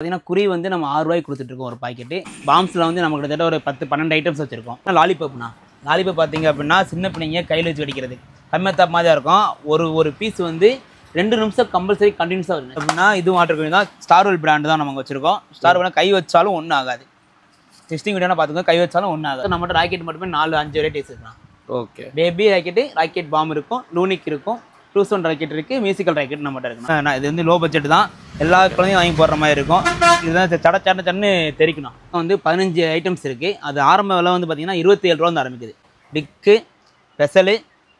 பார்த்தீங்கன்னா குறி வந்து நம்ம 6 ரூபாய்க்கு கொடுத்துட்ருக்கோம் ஒரு பாக்கெட்டு. பாம்ஸில் வந்து நம்ம கிட்டத்தட்ட ஒரு 10-12 ஐட்டம்ஸ் வச்சுருக்கோம். லாலிபப்னா லாலிபப் பார்த்தீங்க அப்படின்னா சின்ன பிள்ளைங்க கையில் வச்சு வெடிக்கிறது கம்மியாக மாதிரி இருக்கும். ஒரு பீஸ் வந்து 2 நிமிஷம் கம்பல்சரி கண்டினியூஸாக வருது அப்படின்னா இது வாட்டர் கோயில் தான். ஸ்டார்வெல் பிராண்டு தான் நம்ம வச்சுருக்கோம். ஸ்டார்வெல் கை வச்சாலும் ஒன்றும் ஆகாது. டெஸ்டிங் வீடியோனா பார்த்துக்கோங்க, கை வச்சாலும் ஒன்றும் ஆகாது. நம்மகிட்ட ராக்கெட் மட்டுமே 4-5 வெரைட்டிஸ் இருக்கலாம். ஓகே, பேபி ராக்கெட் பாம் இருக்கும், லூனிக் இருக்கும், ட்ரூசோன் ராக்கெட் இருக்குது, மியூசிக்கல் ராக்கெட் நம்மகிட்ட இருக்கும். இது வந்து லோ பட்ஜெட் தான், எல்லா குழந்தையும் வாங்கி போடுற மாதிரி இருக்கும். இதுதான் சடன்னு தெரிக்கணும். வந்து 15 ஐட்டம்ஸ் இருக்குது. அது ஆரம்ப விலை வந்து பார்த்தீங்கன்னா 27 ரூபா வந்து ஆரம்பிக்குது. பிக்கு, ஸ்பெஷலு,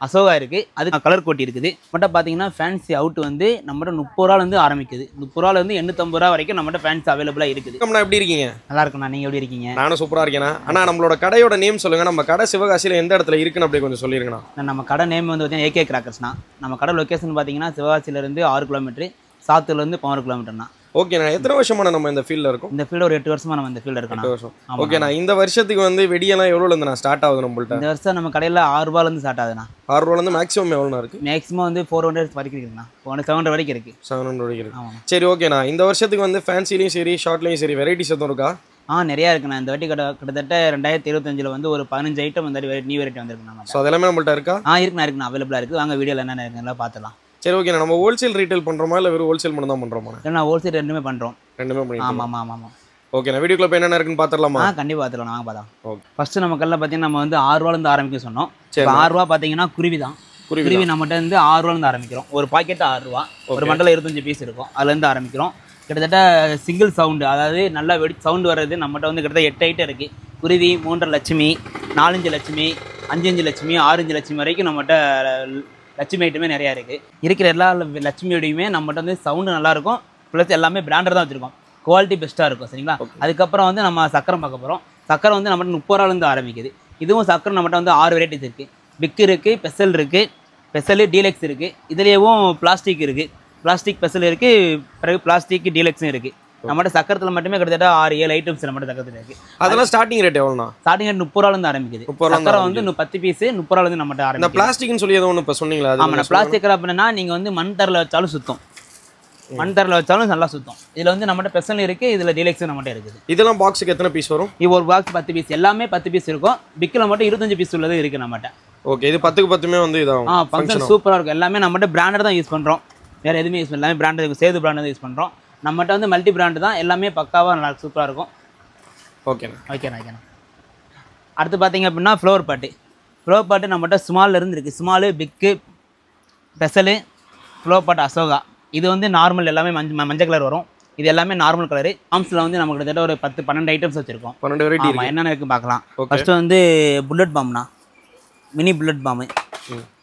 அசோகா இருக்குது, அது கலர் கோட்டி இருக்குது. மட்டும் பார்த்தீங்கன்னா ஃபேன்சி அவுட் வந்து நம்மகிட்ட 30 ரூபாலேருந்து ஆரம்பிக்குது. 30 ரூபாலேருந்து 850 ரூபா வரைக்கும் நம்மகிட்ட ஃபேன்சி அவைலபிளாக இருக்குது. நம்ம எப்படி இருக்கீங்க? நல்லா இருக்குண்ணா, நீங்கள் எப்படி இருக்கீங்க? நானும் சூப்பராக இருக்கேண்ணா. ஆனால் நம்மளோட கடையோட நேம் சொல்லுங்கள். நம்ம கடை சிவகாசியில் எந்த இடத்துல இருக்குன்னு அப்படி கொஞ்சம் சொல்லிருங்கண்ணா. நம்ம கடை நேம் வந்து பார்த்தீங்கன்னா ஏகே கிராக்கர்ஸ்ண்ணா. நம்ம கடை லொக்கேஷன் பார்த்தீங்கன்னா சிவகாசியிலேருந்து 6 கிலோமீட்டர், சாத்தூர்லேருந்து 11 கிலோமீட்டர்ண்ணா. ஓகேண்ணா, எத்தனை வருஷமான நம்ம இந்த ஃபீல்டில் இருக்கும்? இந்த ஃபீல்டு ஒரு 8 வருஷமாக நம்ம இந்த ஃபீல்டு இருக்கோம். 8 வருஷம். ஓகேண்ணா, இந்த வருஷத்துக்கு வந்து வெடியெல்லாம் எவ்வளோலேருந்து ஸ்டார்ட் ஆகுது நம்மள்ட்ட? இந்த வருஷம் நம்ம கடையில் 6 ரூபாலேருந்து ஸ்டார்ட் ஆகுதுண்ணா. 6 ரூபாலேருந்து மேக்ஸிமம் எவ்வளோண்ணா இருக்குது? மேக்ஸிமம் வந்து 400 வரைக்கும் இருக்குண்ணா. 700 வரைக்கும் இருக்குது. 700 வரைக்கும் இருக்குது. சரி, ஓகேண்ணா. இந்த வருஷத்துக்கு வந்து ஃபேன்சிலையும் சரி ஷார்ட்லையும் சரி வெரைட்டிஸ் எதுவும் இருக்கா? நிறையா இருக்குண்ணா. இந்த வாட்டி கிட்டத்தட்ட 2025 வந்து ஒரு 15 ஐட்டம் வந்து நியூ வெரைட்டி வந்துருக்குண்ணா. ஸோ அதெல்லாமே நம்மள்ட்ட இருக்கா? இருக்குண்ணா, அவைலபிளாக இருக்குது. வாங்க வீடியோவில் என்னென்ன இருக்குங்களா பார்த்துலாம். சரி, ஓகேண்ணா. நம்ம ஹோல்சேல் ரீட்டைல் பண்ணுறோமா இல்லை வெறும் ஹோல்சேல் மட்டும் தான் பண்ணுறோமா? இல்லைண்ணா, ஹோல்சேல் ரெண்டுமே பண்ணுறோம். ரெண்டுமே பண்ணி. ஆமாம். ஓகேண்ணா, வீடியோக்குள்ள போய் என்னென்ன இருக்குன்னு பார்த்துடலாமா? கண்டிப்பாக பார்த்துக்கலாம். நாங்கள் பார்த்தோம். ஓகே, ஃபஸ்ட்டு நம்ம கல்லில் பார்த்தீங்கன்னா நம்ம வந்து 6 ரூபாலேருந்து ஆரம்பிக்க சொன்னோம். இப்போ 6 ரூபா பார்த்தீங்கன்னா குருவி தான். குருவி நம்மகிட்ட வந்து 6 ரூபாலேருந்து ஆரம்பிக்கிறோம். ஒரு பாக்கெட்டு 6 ரூபா, ஒரு மண்டலம் 25 பீஸ் இருக்கும். அதுலேருந்து ஆரம்பிக்கிறோம். கிட்டத்தட்ட சிங்கிள் சவுண்டு, அதாவது நல்லா சவுண்டு வர்றது நம்மகிட்ட வந்து கிட்டத்தட்ட 8 ஐட்டம் இருக்குது. குருவி, 3.5 லட்சுமி, 4.5 லட்சுமி, 5.5 லட்சுமி, 6.5 லட்சுமி வரைக்கும் நம்மகிட்ட லட்சுமி ஐட்டமே நிறையா இருக்குது. இருக்கிற எல்லா லட்சுமியோடையுமே நம்மகிட்ட வந்து சவுண்டு நல்லாயிருக்கும். ப்ளஸ் எல்லாமே பிராண்டட் தான் வச்சுருக்கோம். குவாலிட்டி பெஸ்ட்டாக இருக்கும். சரிங்களா? அதுக்கப்புறம் வந்து நம்ம சக்கரம் பார்க்க போகிறோம். சக்கரை வந்து நம்மகிட்ட 30 ரூபாலேருந்து ஆரம்பிக்குது. இதுவும் சக்கரை நம்மகிட்ட வந்து 6 வெரைட்டிஸ் இருக்குது. பிக் இருக்குது, ஸ்பெஷல் இருக்குது, ஸ்பெஷலு டீலக்ஸ் இருக்குது. இதுலேயும் பிளாஸ்டிக் இருக்குது, பிளாஸ்டிக் ஸ்பெஷல் இருக்குது, பிறகு பிளாஸ்டிக் டீலக்ஸும் இருக்குது. நம்மகிட்ட சக்கரத்தில் மட்டுமே கிட்டத்தட்ட 6-7 ஐட்டம்ஸ் நம்மகிட்ட சக்கரத்தில் இருக்குது. அதெல்லாம் ஸ்டார்டிங் ரேட் எவ்வளோண்ணா? ஸ்டார்டிங் ரேட் 30 ரூபாலேருந்து ஆரம்பிக்குது. சக்கரை வந்து 10 பீஸு 30 ரூபாலேருந்து நம்மகிட்ட ஆரம்பிக்கும். இந்த பிளாஸ்டிக்னு சொல்லி ஏதோ ஒன்று இப்போ சொன்னீங்களா? ஆமாம், பிளாஸ்டிக் அப்படின்னா நீங்கள் வந்து மண் தரில் வச்சாலும் சுத்தம், மண் தரில் வச்சாலும் நல்லா சுத்தம். இதில் வந்து நம்மகிட்ட ஸ்பெஷல் இருக்குது, இதில் டீலக்ஸும் நம்மகிட்ட இருக்குது. இதெல்லாம் பாக்ஸுக்கு எத்தனை பீஸ் வரும்? இது ஒரு பாக்ஸ் 10 பீஸ், எல்லாமே 10 பீஸ் இருக்கும். பிக்கில் மட்டும் 25 பீஸ் உள்ளது இருக்குது நம்மகிட்ட. ஓகே, இது 10க்கு 10மே வந்து இதாகும். ஃபங்க்ஷன் சூப்பராக இருக்கும். எல்லாமே நம்மகிட்ட பிராண்டட் தான் யூஸ் பண்ணுறோம். வேறு எதுவுமே யூஸ் பண்ணல, எல்லாமே பிராண்டட் இருக்கும். சேது பிராண்டு தான் யூஸ் பண்ணுறோம். நம்மகிட்ட வந்து மல்டி பிராண்டு தான். எல்லாமே பக்காவாக நல்லா சூப்பராக இருக்கும். ஓகேண்ணா. அடுத்து பார்த்தீங்க அப்படின்னா ஃப்ளவர் பாட்டு நம்மகிட்ட ஸ்மால்லேருந்து இருக்குது. ஸ்மாலு, பிக்கு, ஸ்பெஷலு, ஃப்ளவர் பாட்டு, அசோகா. இது வந்து நார்மல் எல்லாமே மஞ்சள் கலர் வரும். இது எல்லாமே நார்மல் கலரு. பாம்ஸில் வந்து நம்ம கிட்டத்தட்ட ஒரு 10-12 ஐட்டம்ஸ் வச்சுருக்கோம். 12 வெரைட்டி. ஆமாம், என்னென்ன இருக்குன்னு பார்க்கலாம். ஃபஸ்ட்டு வந்து புல்லட் பாம்னா, மினி புல்லட் பாம்பு.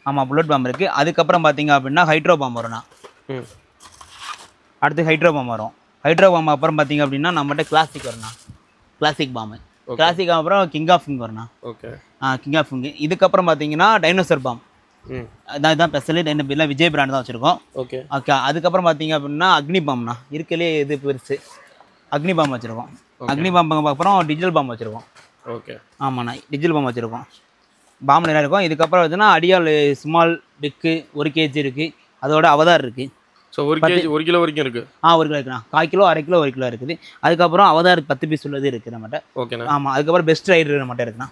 ஆமாம், புல்லட் பாம்பு இருக்குது. அதுக்கப்புறம் பார்த்தீங்க அப்படின்னா ஹைட்ரோ பாம்பு வரும்ண்ணா. அடுத்து ஹைட்ரோ பாம்பு வரும். ஹைட்ரோ பாம்பு அப்புறம் பார்த்தீங்க அப்படின்னா நம்மகிட்ட கிளாசிக் வரும்ண்ணா, கிளாசிக் பாம்பு. கிளாசிக் அப்புறம் கிங் ஆஃப் ஃபிங் வரும்ண்ணா. ஓகே, கிங் ஆஃப் ஃபிங். இதுக்கப்புறம் பார்த்தீங்கன்னா டைனோசர் பாம். அதுதான் ஸ்பெஷலி எல்லாம் விஜய் பிராண்ட் தான் வச்சுருக்கோம். ஓகே. அதுக்கப்புறம் பார்த்தீங்க அப்படின்னா அக்னி பாம்னா, இருக்கலே இது பெருசு அக்னி பாம்பு வச்சுருக்கோம். அக்னி பாம்புக்கு அப்புறம் டிஜிட்டல் பாம்பு வச்சுருக்கோம். ஓகே, ஆமாண்ணா, டிஜிட்டல் பாம்பு வச்சுருக்கோம். பாம்பு நிறையா இருக்கும். இதுக்கப்புறம் பார்த்தீங்கன்னா அடியால் ஸ்மால், பிக்கு 1 kg இருக்குது. அதோட அவதார் இருக்குது. ஸோ 1 கிலோ வரைக்கும் இருக்குது. 1 கிலோ இருக்குண்ணா. 1/4 கிலோ, 1/2 கிலோ, 1 கிலோ இருக்குது. அதுக்கப்புறம் அவதார் 10 பீஸ் உள்ளது இருக்குது நம்மகிட்ட. ஓகேண்ணா. ஆமாம், அதுக்கப்புறம் பெஸ்ட் ரைடர் நம்மகிட்ட இருக்குண்ணா.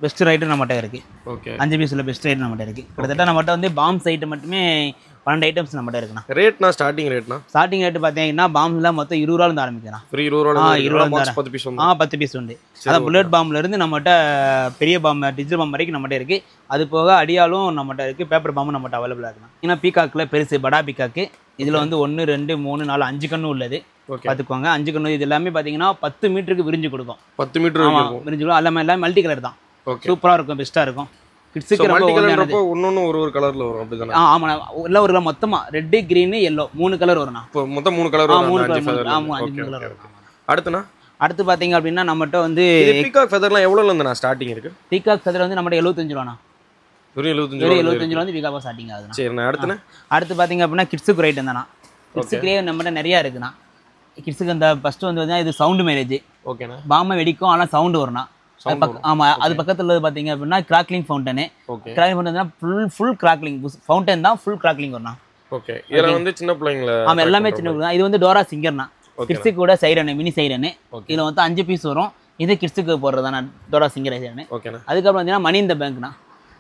பெஸ்ட் ரைடர் நம்மகிட்ட இருக்குது. ஓகே, 5 பீஸ் உள்ள பெஸ்ட் ரைடர் நம்மகிட்ட இருக்குது. கிட்டத்தட்ட நம்மகிட்ட வந்து பாம்ஸ் ஐட்டம் மட்டுமே 12 ஐட்டம்ஸ் நம்மகிட்ட இருக்குண்ணா. ரேட்னா ஸ்டார்டிங் ரேட்னா? ஸ்டார்டிங் ரேட்டு பார்த்தீங்கன்னா பாம்ஸில் மொத்தம் 20 ரூபாலேருந்து ஆரம்பிக்கிறேன். 20 பீஸ் உண்டு. 10 பீஸ் உண்டு. அதான் புல்லட் பாம்புலேருந்து நம்மகிட்ட பெரிய பாம்பு, டிஜிட்டல் பாம்பு வரைக்கும் நம்மகிட்ட இருக்குது. அது போக அடியாலும் நம்மகிட்ட இருக்குது. பேப்பர் பாம்பு நம்மகிட்ட அவைலபிளாக இருக்குண்ணா. ஏன்னா பீகாக்கில் பெருசு படா பீகாக்கு. இதில் வந்து 1, 2, 3, 4, 5 கண்ணு உள்ளது. பார்த்துக்கோங்க, 5 கண்ணு. இது எல்லாமே பார்த்தீங்கன்னா 10 மீட்டருக்கு விரிஞ்சு கொடுக்கும். 10 மீட்டர் விரிஞ்சு கொடுக்கும். எல்லாமே மல்டி கலர் தான். சூப்பராக இருக்கும், பெஸ்ட்டாக இருக்கும். கிட்ஸுக்கு ரொம்ப ஒன்னொன்னு ஒரு கலர்ல வரும். அப்படிதானே? ஆமாண்ணா, எல்லாம் ஒரு கலர் மொத்தமா ரெட், கிரீன், எல்லோ 3 கலர் வரும்ண்ணா. மொத்தம் 3 கலர் வரும். 5 கலர் வரும். அடுத்து பார்த்தீங்க அப்படின்னா நம்மகிட்ட வந்து பீகாக் ஃபெதர்லாம் எவ்வளோல இருந்து ஸ்டார்டிங் இருக்கு? பீகாக் ஃபெதர் வந்து நம்மகிட்ட 75 ரூபாண்ணா. 75 ரூபா வந்து பீகாக் ஸ்டார்டிங் ஆகுதுண்ணா. சரி, அடுத்து பார்த்தீங்க அப்படின்னா கிட்ஸுக்கு ரைட் இருந்தாண்ணா. கிட்ஸுக்குலேயே நம்மகிட்ட நிறையா இருக்குண்ணா. கிட்ஸுக்கு அந்த ஃபஸ்ட்டு வந்து இது சவுண்டு மேரேஜ். ஓகேண்ணா. பாம்பை வெடிக்கும், ஆனால் சவுண்டு வரும்ண்ணா. ஆமாம், அது பக்கத்தில் உள்ளது பார்த்தீங்க அப்படின்னா crackling fountain. Crackling fountain full crackling fountain தான். ஃபுல் கிராக்லிங் வரும்ண்ணா. ஓகே, இதெல்லாம் வந்து சின்ன பிள்ளைங்களா? ஆமாம், எல்லாமே சின்ன பிள்ளை தான். இது வந்து டோரா சிங்கர்ண்ணா. கிட்ஸுக்கு கூட சைரன் மினி சைரன் இதில் வந்து 5 பீஸ் வரும். இது கிட்ஸுக்கு போடுறதாண்ணா டோரா சிங்கர் சைரன். ஓகேண்ணா. அதுக்கப்புறம் பார்த்தீங்கன்னா மணி இந்த பேங்க்னா.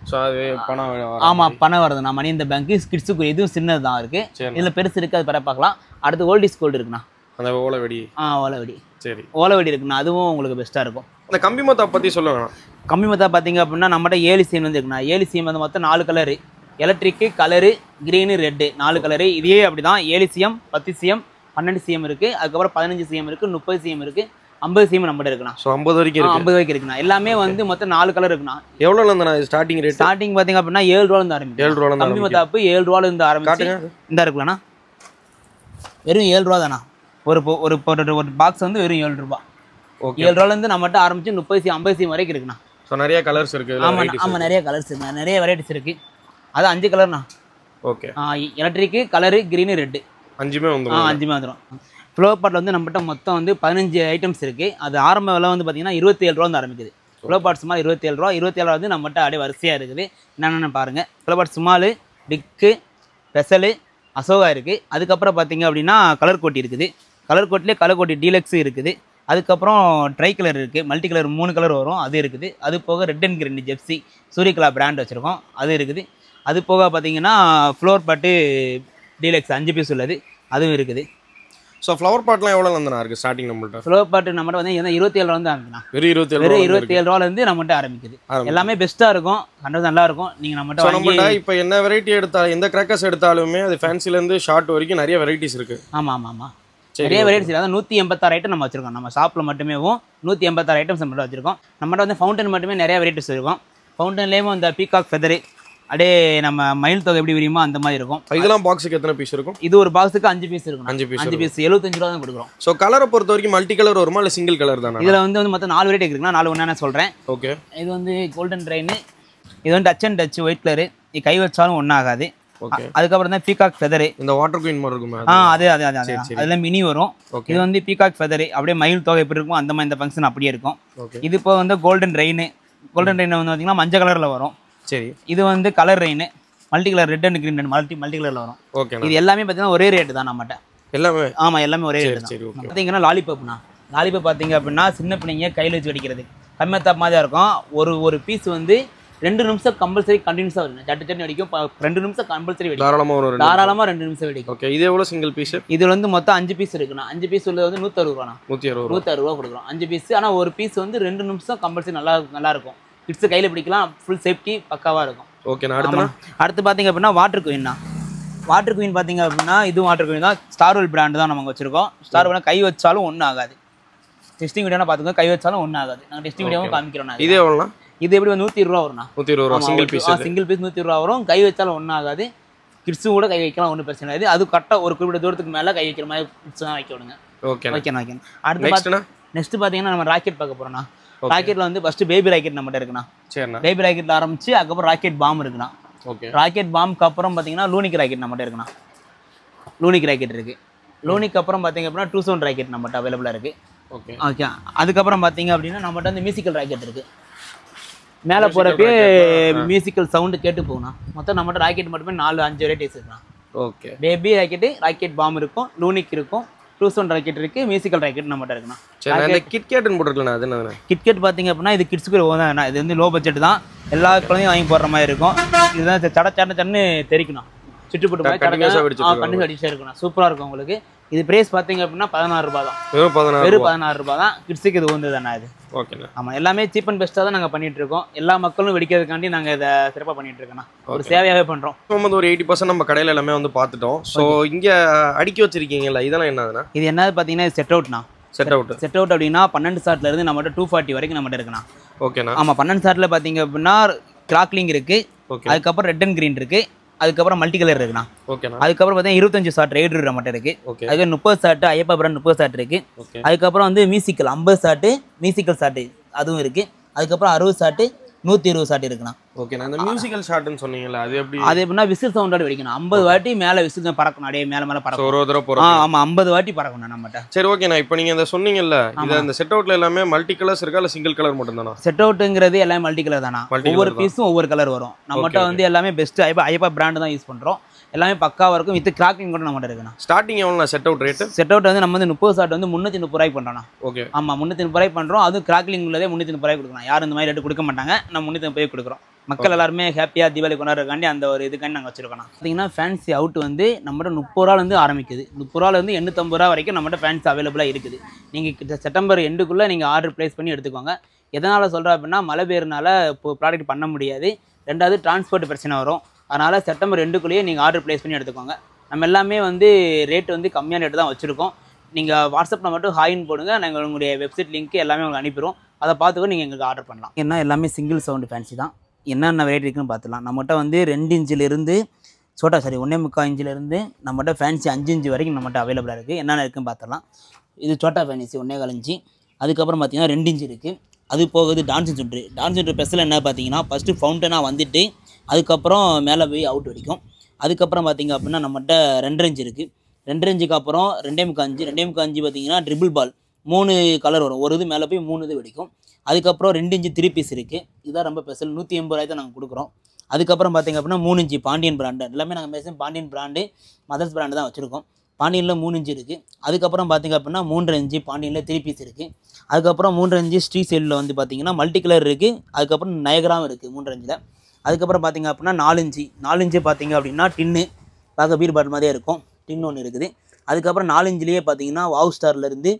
ஸோ அது பணம் ஆமாம் பணம் வருதுண்ணா. மணி இந்த பேங்க்கு கிட்ஸுக்கு இதுவும் சின்னது தான் இருக்குது. இதில் பெருசு இருக்குது, அது பரவாயில்ல பார்க்கலாம். அடுத்து ஓல்ட் இஸ் கோல்டு இருக்குண்ணா. அந்த ஓலைவெடி. ஓலைவெடி. சரி, ஓலைவெடி இருக்குண்ணா. அதுவும் உங்களுக்கு பெஸ்ட்டாக இருக்கும். அந்த கம்பி மத்தா பற்றி சொல்லுங்கண்ணா. கம்பி மத்தா பார்த்தீங்க அப்படின்னா நம்மகிட்ட 7 சீம் வந்து இருக்குண்ணா. 7 சீம் வந்து மொத்தம் 4 colour, electric, colour, green, red, 4 colour. இதே அப்படி தான் 7 சிஎம், 10 சிஎம், 12 சிஎம் இருக்குது. அதுக்கப்புறம் 15 சிஎம் இருக்குது, 30 சிஎம் இருக்குது, 50 சிஎம் நம்மகிட்ட இருக்குண்ணா. ஸோ 50 வரைக்கும் இருக்கு. 50 வரைக்கும் இருக்குண்ணா. எல்லாமே வந்து மொத்தம் 4 கலர் இருக்குண்ணா. எவ்வளோல இருந்தா ஸ்டார்டிங் ரேட்? ஸ்டார்டிங் பார்த்தீங்க அப்படின்னா 7 ரூபாயிலிருந்து ஆரம்பிக்கும். 7 ரூபாயிலிருந்து கம்பி மத்தாப்பு 7 ரூபாயிலிருந்து ஆரம்பிச்சு இந்த இருக்குல்லண்ணா. வெறும் 7 ரூபா தானா. ஒரு பாக்ஸ் வந்து வெறும் 7 ரூபா. 7 ரூபாயிலேருந்து நம்மகிட்ட ஆரம்பிச்சு 30 சிஎம், 50 சிஎம் வரைக்கும் இருக்குண்ணா. ஸோ நிறைய கலர்ஸ் இருக்குது. ஆமாம் நிறைய கலர்ஸ் இருக்குண்ணா. நிறைய வெரைட்டிஸ் இருக்குது. அது 5 கலர்ண்ணா. Okay. Electric, colour, green, red 5மே வந்துடும். 5மே வந்துடும். ஃப்ளவர் பாட்டில் வந்து நம்மகிட்ட மொத்தம் வந்து 15 ஐட்டம்ஸ் இருக்குது. அது ஆரம்ப விலை வந்து பார்த்தீங்கன்னா 27 ரூபா வந்து ஆரம்பிக்குது. ஃப்ளவர் பாட் சுமார் 27 ரூபா. 27 ரூபா வந்து நம்மகிட்ட அப்படியே வரிசையாக இருக்குது. என்னென்னு பாருங்கள். Flower pot small, big, special, Ashoka இருக்குது. அதுக்கப்புறம் பார்த்தீங்க அப்படின்னா கலர் கோட்டி இருக்குது. கலர் கோட்டிலே கலர் கோட்டி டீலக்ஸு இருக்குது. அதுக்கப்புறம் ட்ரை கலர் இருக்குது. மல்டி கலர் 3 கலர் வரும், அது இருக்குது. அது போக ரெட் அண்ட் கிரீன் ஜெப்சி சூரியகலா பிராண்ட் வச்சுருக்கோம், அது இருக்குது. அது போக பார்த்தீங்கன்னா ஃப்ளோர் பாட்டு டீலக்ஸ் 5 பீஸ் உள்ளது, அதுவும் இருக்குது. ஸோ ஃப்ளவர் பாட்லாம் எவ்வளோ வந்துண்ணா இருக்குது ஸ்டார்டிங் நம்மள்ட்ட? ஃப்ளவர் பாட்டு நம்மகிட்ட வந்து 27 ரூபா வந்து ஆரம்பிக்குண்ணா. வெறும் 27 ரூபாலேருந்து நம்மகிட்ட ஆரம்பிக்குது. எல்லாமே பெஸ்ட்டாக இருக்கும், கண்டது நல்லா இருக்கும். நீங்கள் நம்மகிட்ட இப்போ என்ன வெரைட்டி எடுத்தாலும், எந்த கிராக்கர்ஸ் எடுத்தாலுமே அது ஃபேன்சிலேருந்து ஷார்ட் வரைக்கும் நிறைய வெரைட்டிஸ் இருக்குது. ஆமாம் நிறைய வெரைட்டிஸ். அதாவது 186 ஐட்டம் நம்ம வச்சுருக்கோம். நம்ம ஷாப்பில் மட்டுமே 186 ஐட்டம்ஸ் நம்மகிட்ட வச்சுருக்கோம். நம்மகிட்ட வந்து ஃபவுண்டன் மட்டுமே நிறைய வெரைட்டிஸ் இருக்கும். ஃபவுண்டன்லேயும் இந்த பீகாக் ஃபெதரு அப்படியே நம்ம மயில் தொகை எப்படி விரியுமோ அந்த மாதிரி இருக்கும். இதெல்லாம் பாக்ஸுக்கு எத்தனை பீஸ் இருக்கும்? இது ஒரு பாக்ஸுக்கு 5 பீஸ் இருக்கும். 5 பீஸ் 75 ரூபா தான் கொடுக்குறோம். ஸோ கலரை பொறுத்த வரைக்கும் மல்டி கலர் வருமா இல்லை சிங்கிள் கலர் தானே? இதில் வந்து மொத்தம் 4 வெரைட்டி இருக்குன்னா 4 ஒன்றா சொல்கிறேன். ஓகே. இது வந்து கோல்டன் ட்ரெயின், இது வந்து touch and touch white colour, இது கை வச்சாலும் ஒன்றும் ஆகாது. ஓகே. அதுக்கப்புறம் தான் பீகாக் ஃபெதரு, இந்த வாட்டர் குயின் மாதிரி இருக்குமே அதே அதில் மினி வரும். இது வந்து பீகாக் ஃபெதரு அப்படியே மயில் தொகை எப்படி இருக்கும் அந்த மாதிரி இந்த ஃபங்க்ஷன் அப்படியே இருக்கும். இது இப்போ வந்து கோல்டன் ரெயின் வந்து பார்த்தீங்கன்னா மஞ்சள் கலரில் வரும். சரி. இது வந்து colour rain multi colour red and green multi கலரில் வரும். ஓகே. இது எல்லாமே பார்த்தீங்கன்னா ஒரே ரேட்டு தான் நம்மகிட்ட எல்லாமே. ஆமாம் எல்லாமே ஒரே ரேட்டு தான். பார்த்தீங்கன்னா லாலிபப்னா, லாலிபப் பார்த்தீங்க அப்படின்னா சின்ன பிள்ளைங்க கையில் வச்சு வெடிக்கிறது கம்மியாக மாதிரியாக இருக்கும். ஒரு பீஸ் வந்து 2 நிமிஷம் கம்பல்சரி கண்டினியூஸாக வரும். சட்டு வெடிக்கும். 2 நிமிஷம் கம்பல்சரி வெடிக்கும். தாராளமாக 2 நிமிஷம் வெடிக்கும். ஓகே. இது எவ்வளோ சிங்கிள் பீஸ்? இதில் வந்து மொத்தம் 5 பீஸ் இருக்குண்ணா. 5 பீஸ் உள்ளது வந்து 160 ரூபாண்ணா. 160 ரூபா கொடுக்குறோம் 5 பீஸ். ஆனால் ஒரு பீஸ் வந்து 2 நிமிஷம் கம்பல்சரி நல்லா இருக்கும். கிட்ஸு கையில் பிடிக்கலாம், ஃபுல் சேஃப்டி பக்காவாக இருக்கும். ஓகே. அடுத்து பார்த்தீங்க அப்படின்னா வாட்டர் குயின்னா. வாட்டர் குயின் பார்த்தீங்க அப்படின்னா இதுவும் வாட்டர் குயின் தான். ஸ்டார்வெல் பிராண்டு தான் நம்ம வச்சிருக்கோம். ஸ்டார்வெல் கை வச்சாலும் ஒன்றும் ஆகாது. டெஸ்டிங் வீடியோனா பார்த்துக்கோங்க, கை வச்சாலும் ஒன்றும் ஆகாது. நாங்கள் டெஸ்டிங் வீடியோவும் காமிக்கிறோம். இது எவ்வளோண்ணா? இது எப்படி 120 ரூபா வரும்ண்ணா. 120 ரூபா சிங்கிள் பீஸ். சிங்கிள் பீஸ் 120 ரூபா வரும். கை வச்சாலும் ஒன்றும் ஆகாது. கிட்ஸும் கூட கை வைக்கலாம், ஒன்றும் பிரச்சனை இல்லை. அது கரெக்டாக ஒரு குறிப்பிட்ட தூரத்துக்கு மேலே கை வைக்கிற மாதிரி கிட்ஸ் தான் வைக்க விடுங்க. வைக்கணும். அடுத்து நெக்ஸ்ட் பார்த்தீங்கன்னா நம்ம ராக்கெட் பார்க்க போகிறோம்ண்ணா. ராக்கெட்டில் வந்து ஃபஸ்ட்டு பேபி ராக்கெட் நம்மகிட்ட இருக்குண்ணா. சரிண்ணா. பேபி ராக்கெட்டில் ஆரம்பிச்சு அதுக்கப்புறம் ராக்கெட் பாம் இருக்குண்ணா. ஓகே. ராக்கெட் பாம்க்கு அப்புறம் பார்த்தீங்கன்னா லூனிக் ராக்கெட் நம்மகிட்ட இருக்குண்ணா. லூனிக் ராக்கெட் இருக்குது. லூனிக்கு அப்புறம் பார்த்தீங்க அப்படின்னா 2 சவுண்ட் ராக்கெட் நம்மகிட்ட அவைலபிளாக இருக்குது. ஓகே. ஓகே. அதுக்கப்புறம் பார்த்தீங்க அப்படின்னா நம்மகிட்ட வந்து மியூசிக்கல் ராக்கெட் இருக்குது. மேலே போகிறப்பே மியூசிக்கல் சவுண்டு கேட்டு போகணும்ண்ணா. மொத்தம் நம்மகிட்ட ராக்கெட் மட்டுமே 4-5 வெரைட்டிஸ் இருக்குண்ணா. Okay. Baby rocket, rocket bomb இருக்கும், லூனிக் இருக்கும், 2 சவுண்ட் ராக்கெட் இருக்குது, மியூசிக்கல் ராக்கெட் நம்மகிட்ட இருக்குண்ணா. சரி. கிட்கேட்னு போட்டுருக்கலாம். அது என்ன கிட்கேட் பார்த்தீங்க அப்படின்னா இது கிட்ஸுக்கு தான். இது வந்து லோ பட்ஜெட் தான். எல்லா குழந்தையும் வாங்கி போடுற மாதிரி இருக்கும். இதுதான் சடன்னு தெரிக்கணும். சுட்டுப்பட்டு மாதிரி கண்டிப்பாக அடிச்சா இருக்கணும். சூப்பராக இருக்கும் உங்களுக்கு. இது பிரைஸ் பார்த்தீங்க அப்படின்னா 16 ரூபா தான். வெறும் 16 ரூபா தான். கிட்ஸுக்கு இது வந்து தானே இது. ஓகேண்ணா. ஆமாம் எல்லாமே சீப் அண்ட் பெஸ்ட்டாக தான் நாங்கள் பண்ணிட்டு இருக்கோம். எல்லா மக்களும் வெடிக்கிறதுக்காண்டி நாங்கள் இதை சிறப்பாக பண்ணிட்டு இருக்கோம்ண்ணா. ஒரு சேவையாகவே பண்ணுறோம். வந்து ஒரு 80% நம்ம கடையில் எல்லாமே வந்து பார்த்துட்டோம். ஸோ இங்கே அடுக்கி வச்சிருக்கீங்களா, இதெல்லாம் என்னதுண்ணா? இது என்னது பார்த்தீங்கன்னா செட் அவுட்ண்ணா. செட் அவுட் அப்படின்னா 12 ஷார்ட்ல இருந்து நம்மகிட்ட 240 வரைக்கும் நம்மகிட்ட இருக்குண்ணா. ஓகேண்ணா. ஆமாம் 12 ஷார்ட்ல பார்த்தீங்க அப்படின்னா கிராக்லிங் இருக்கு. அதுக்கப்புறம் ரெட் அண்ட் கிரீன் இருக்கு. அதுக்கப்புறம் மல்டி கலர் இருக்குண்ணா. ஓகேண்ணா. அதுக்கப்புறம் பார்த்தீங்கன்னா 25 ஷார்ட் ரைடு நம்மகிட்ட இருக்கு. அதுக்கு 30 ஷார்ட் ஐயப்பா பிராண்ட் 30 ஷார்ட் இருக்கு. அதுக்கப்புறம் வந்து மியூசிக்கல் 50 ஷார்ட் மியூசிக்கல் ஷார்ட் அதுவும் இருக்கு. அதுக்கப்புறம் 60 ஷார்ட் 120 ஷார்ட் இருக்குண்ணா. ஓகேண்ணா. அந்த மியூசிக்கல் ஷார்ட்னு சொன்னீங்களா, அது எப்படி? அது எப்படின்னா விசில் சவுண்டோட வெடிக்கணும். 50 வாட்டி மேலே விசில் பறக்கணும். அப்படியே மேலே பறக்கணும். ஒரு தடவை போகிறோம். ஆமாம் 50 வாட்டி பறக்கணும் நம்மகிட்ட. சரி ஓகேண்ணா. இப்போ நீங்கள் இந்த சொன்னீங்கல்ல, இது அந்த செட் அவுட்ல எல்லாமே மல்டி கலர்ஸ் இருக்கா இல்லை சிங்கிள் கலர் மட்டும் தானா? செட் அவுட்டுங்கிறது எல்லாமே மல்டி கலர் தானா. ஒவ்வொரு பீஸும் ஒவ்வொரு கலர் வரும். நம்மகிட்ட வந்து எல்லாமே பெஸ்ட் ஐயப்பா பிராண்டு தான் யூஸ் பண்ணுறோம். எல்லாமே பக்காவாக இருக்கும். வித் கிராக்கிங் கூட நம்மகிட்ட இருக்குண்ணா. ஸ்டார்டிங் எவ்வளோ set out rate? Set out வந்து நம்ம வந்து 30 ஷாட் வந்து 330 ரூபாய்க்கு பண்ணுறோம். ஓகே. ஆமாம் 330 ரூபாய்க்கு பண்ணுறோம். அதுவும் கிராக்லிங் உள்ளதே 330 ரூபாய்க்கு கொடுக்கலாம். யாரும் இந்த மாதிரி ரேட்டு கொடுக்க மாட்டாங்க. நம்ம 330 கொடுக்குறோம். மக்கள் எல்லாருமே ஹாப்பியாக தீபாவளி கொண்டாடுறதுக்காண்டி அந்த ஒரு இதுக்காண்டி நாங்கள் வச்சிருக்கோம். பார்த்தீங்கன்னா ஃபேன்சி அவுட் வந்து நம்மகிட்ட 30 ரூபாலேருந்து ஆரம்பிக்குது. 30 ரூபாலேருந்து 850 ரூபா வரைக்கும் நம்மகிட்ட ஃபேன்சி அவைலபிளாக இருக்குது. நீங்கள் செப்டம்பர் எண்டுக்குள்ளே நீங்கள் ஆர்டர் ப்ளேஸ் பண்ணி எடுத்துக்கோங்க. எதனால் சொல்கிறேன் அப்படின்னா மழை பெய்யறனால இப்போ ப்ராடக்ட் பண்ண முடியாது. ரெண்டாவது டிரான்ஸ்போர்ட் பிரச்சனை வரும். அதனால் செப்டம்பர் எண்டுக்குள்ளேயே நீங்கள் ஆர்டர் ப்ளேஸ் பண்ணி எடுத்துக்கோங்க. நம்ம எல்லாமே வந்து ரேட் வந்து கம்மியான ரேட்டு தான் வச்சுருக்கோம். நீங்கள் வாட்ஸ்அப்பில் மட்டும் ஹாயின்னு போடுங்க. நாங்கள் உங்களுடைய வெப்சைட் லிங்க் எல்லாமே உங்களுக்கு அனுப்பிடுவோம். அதை பார்த்துக்கோ நீங்கள் எங்களுக்கு ஆர்டர் பண்ணலாம். ஏன்னா எல்லாமே சிங்கிள் சவுண்டு ஃபேன்சி தான். என்னென்ன வெரைட்டி இருக்குன்னு பார்த்துலாம். நம்மகிட்ட வந்து 2 இன்ச்சிலேருந்து 1.25 இன்ச்சிலேருந்து நம்மகிட்ட ஃபேன்சி 5 இன்ச்சு வரைக்கும் நம்மகிட்ட அவைலபிளாக இருக்குது. என்னென்ன இருக்குன்னு பார்த்துலாம். இது சோட்டா ஃபேன்சி 1.25 இன்ச்சு. அதுக்கப்புறம் பார்த்தீங்கன்னா 2 இன்ச்சு இருக்குது. அது போகுது டான்ஸிங் சுட்ரு. டான்ஸிங் சுட்ரு ஸ்பெஷல் என்ன பார்த்தீங்கன்னா ஃபஸ்ட்டு ஃபவுண்டனாக வந்துட்டு அதுக்கப்புறம் மேலே போய் அவுட் வெடிக்கும். அதுக்கப்புறம் பார்த்தீங்க அப்படின்னா நம்மகிட்ட 2.5 இன்ச்சு இருக்குது. 2.5 இன்ச்சுக்கு அப்புறம் 2.25 இன்ச்சு. 2.25 இன்ச்சு பார்த்தீங்கன்னா ட்ரிபிள் பால் 3 கலர் வரும். ஒரு இது மேலே போய் 3 இது வெடிக்கும். அதுக்கப்புறம் 2 இன்ச்சு 3 பீஸ் இருக்குது. இதுதான் ரொம்ப ஸ்பெஷல். 180 ரூபாய் தான் நாங்கள் கொடுக்குறோம். அதுக்கப்புறம் பார்த்தீங்க அப்படின்னா 3 இன்ச்சு பாண்டியன் பிராண்டு. எல்லாமே நாங்கள் பேசுகிறோம் பாண்டியன் பிராண்டு, மதர்ஸ் பிராண்டு தான் வச்சுருக்கோம். பாண்டியனில் 3 இன்ச்சு இருக்குது. அதுக்கப்புறம் பார்த்தீங்க அப்படின்னா 3.5 இன்ச்சு பாண்டியனில் 3 பீஸ் இருக்குது. அதுக்கப்புறம் 3.5 இன்ச்சு ஸ்ட்ரீ சைடில் வந்து பார்த்தீங்கன்னா மல்டி கலர் இருக்குது. அதுக்கப்புறம் நயகராவும் இருக்குது 3.5 இன்ச்சில். அதுக்கப்புறம் பார்த்தீங்க அப்படின்னா 4 இன்ச்சு. 4 இன்ச்சு பார்த்தீங்க அப்படின்னா டின்னு பார்க்க பீர் பாட்டில் மாதிரியே இருக்கும். டின்னு ஒன்று இருக்குது. அதுக்கப்புறம் 4 இன்ச்சிலேயே பார்த்தீங்கன்னா வாவ் ஸ்டார்லேருந்து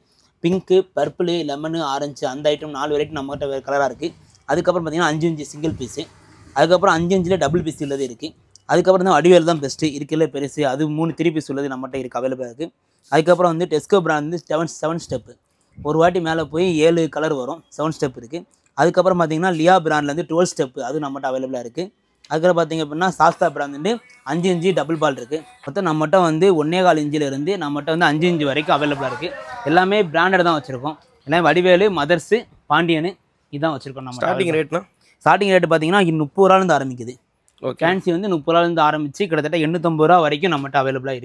பிங்க்கு, பர்பிள், லெமனு, ஆரஞ்சு அந்த ஐட்டம் 4 வெரைட்டி நம்மகிட்ட வேறு கலராக இருக்குது. அதுக்கப்புறம் பார்த்தீங்கன்னா 5 இன்ச்சு சிங்கிள் பீஸு. அதுக்கப்புறம் 5 இன்ச்சில் டபுள் பீஸ் உள்ளது இருக்குது. அதுக்கப்புறம் தான் வடிவேல் தான் பெஸ்ட்டு இருக்கிறதுல பெருசு. அது 3 3 பீஸ் உள்ளது நம்மகிட்ட இருக்குது, அவைலபிளாக இருக்குது. அதுக்கப்புறம் வந்து டெஸ்கோ பிராண்ட் வந்து 7 ஸ்டெப்பு. ஒரு வாட்டி மேலே போய் 7 கலர் வரும். 7 ஸ்டெப் இருக்குது. அதுக்கப்புறம் பார்த்தீங்கன்னா லியா பிராண்ட்லேருந்து 12 ஸ்டெப்பு அது நம்மகிட்ட அவைலபிளாக இருக்குது. அதுக்கப்புறம் பார்த்தீங்க அப்படின்னா சாஸ்தா பிராண்ட் வந்து 5 இன்ச்சு டபுள் பால் இருக்குது. மொத்தம் நம்மகிட்ட வந்து 1.25 இன்ச்சிலேருந்து நம்மகிட்ட வந்து 5 இன்ச்சு வரைக்கும் அவைலபிளாக இருக்குது. எல்லாமே பிராண்டட் தான் வச்சுருக்கோம். எல்லாமே வடிவேலு, மதர்ஸு, பாண்டியனு இதுதான் வச்சுருக்கோம். நம்ம ஸ்டார்டிங் ரேட்னா ஸ்டார்டிங் ரேட்டு பார்த்தீங்கன்னா 30 ரூபாலேருந்து ஆரம்பிக்குது. ஓகே. ஃபேன்சி வந்து 30 ரூபாலேருந்து ஆரம்பித்து கிட்டத்தட்ட 850 ரூபா வரைக்கும் நம்மகிட்ட அவைலபிளாக இருக்குது.